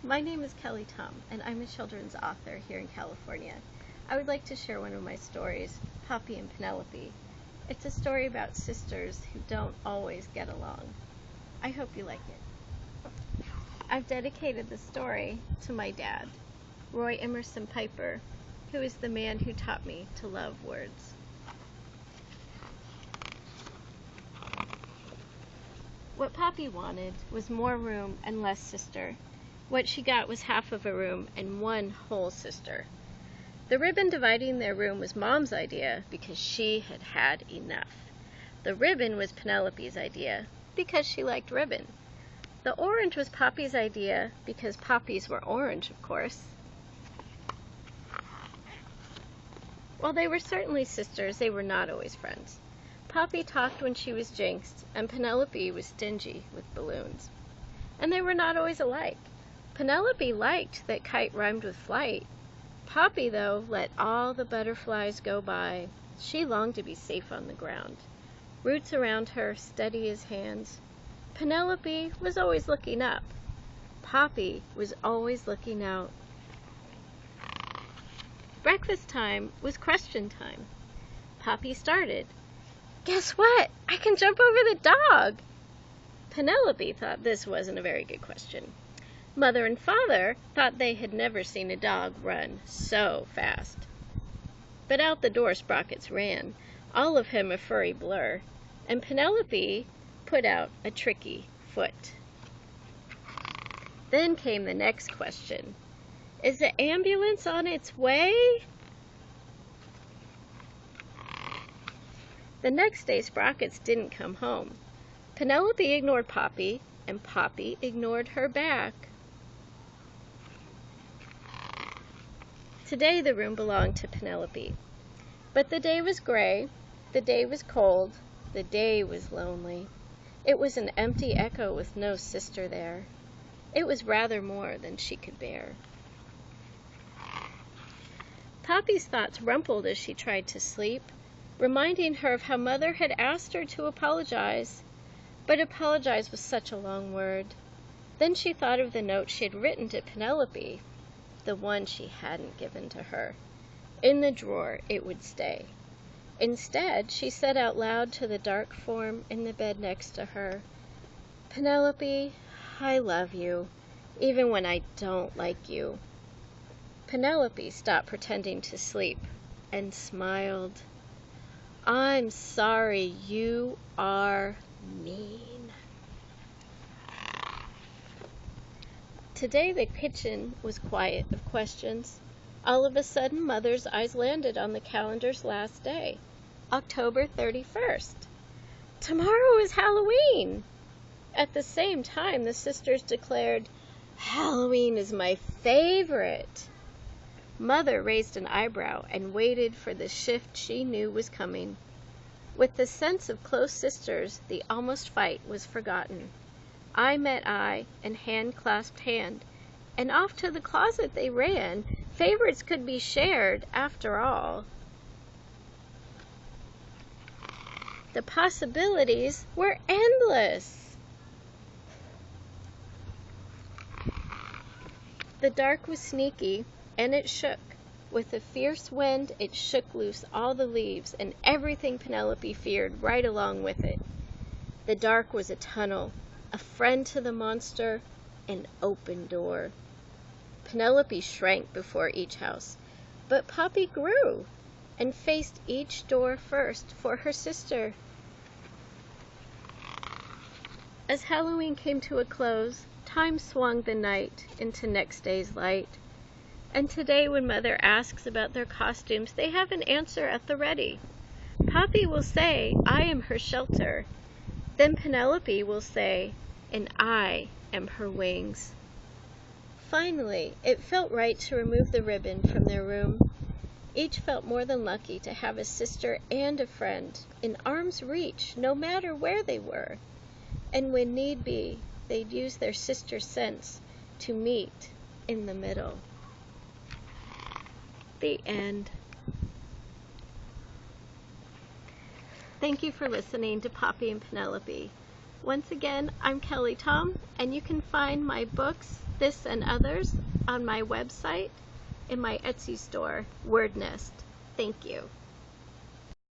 my name is Kelley and I'm a children's author here in California. I would like to share one of my stories, Poppy and Penelope. It's a story about sisters who don't always get along. I hope you like it. I've dedicated the story to my dad, Roy Emerson Piper, who is the man who taught me to love words. What Poppy wanted was more room and less sister. What she got was half of a room and one whole sister. The ribbon dividing their room was Mom's idea because she had had enough. The ribbon was Penelope's idea because she liked ribbon. The orange was Poppy's idea because poppies were orange, of course. While they were certainly sisters, they were not always friends. Poppy talked when she was jinxed, and Penelope was stingy with balloons. And they were not always alike. Penelope liked that kite rhymed with flight. Poppy, though, let all the butterflies go by. She longed to be safe on the ground. Roots around her, steady as hands. Penelope was always looking up. Poppy was always looking out. Breakfast time was question time. Poppy started. "Guess what? I can jump over the dog!" Penelope thought this wasn't a very good question. Mother and Father thought they had never seen a dog run so fast. But out the door Sprockets ran, all of him a furry blur, and Penelope put out a tricky foot. Then came the next question. "Is the ambulance on its way?" The next day, Sprockets didn't come home. Penelope ignored Poppy, and Poppy ignored her back. Today, the room belonged to Penelope. But the day was gray, the day was cold, the day was lonely. It was an empty echo with no sister there. It was rather more than she could bear. Poppy's thoughts rumpled as she tried to sleep, reminding her of how Mother had asked her to apologize. But apologize was such a long word. Then she thought of the note she had written to Penelope, the one she hadn't given to her. In the drawer it would stay. Instead, she said out loud to the dark form in the bed next to her, "Penelope, I love you, even when I don't like you." Penelope stopped pretending to sleep and smiled. "I'm sorry, you are mean." Today the kitchen was quiet of questions. All of a sudden, Mother's eyes landed on the calendar's last day, October 31st. Tomorrow is Halloween! At the same time, the sisters declared, "Halloween is my favorite." Mother raised an eyebrow and waited for the shift she knew was coming. With the sense of close sisters, the almost fight was forgotten. Eye met eye and hand clasped hand, and off to the closet they ran. Favorites could be shared, after all. The possibilities were endless. The dark was sneaky, and it shook. With a fierce wind, it shook loose all the leaves and everything Penelope feared right along with it. The dark was a tunnel, a friend to the monster, an open door. Penelope shrank before each house, but Poppy grew and faced each door first for her sister. As Halloween came to a close, time swung the night into next day's light. And today, when Mother asks about their costumes, they have an answer at the ready. Poppy will say, "I am her shelter." Then Penelope will say, "And I am her wings." Finally, it felt right to remove the ribbon from their room. Each felt more than lucky to have a sister and a friend in arm's reach, no matter where they were. And when need be, they'd use their sister sense to meet in the middle. The end. Thank you for listening to Poppy and Penelope. Once again, I'm Kelley Tom, and you can find my books, this and others, on my website in my Etsy store, Word Nest. Thank you.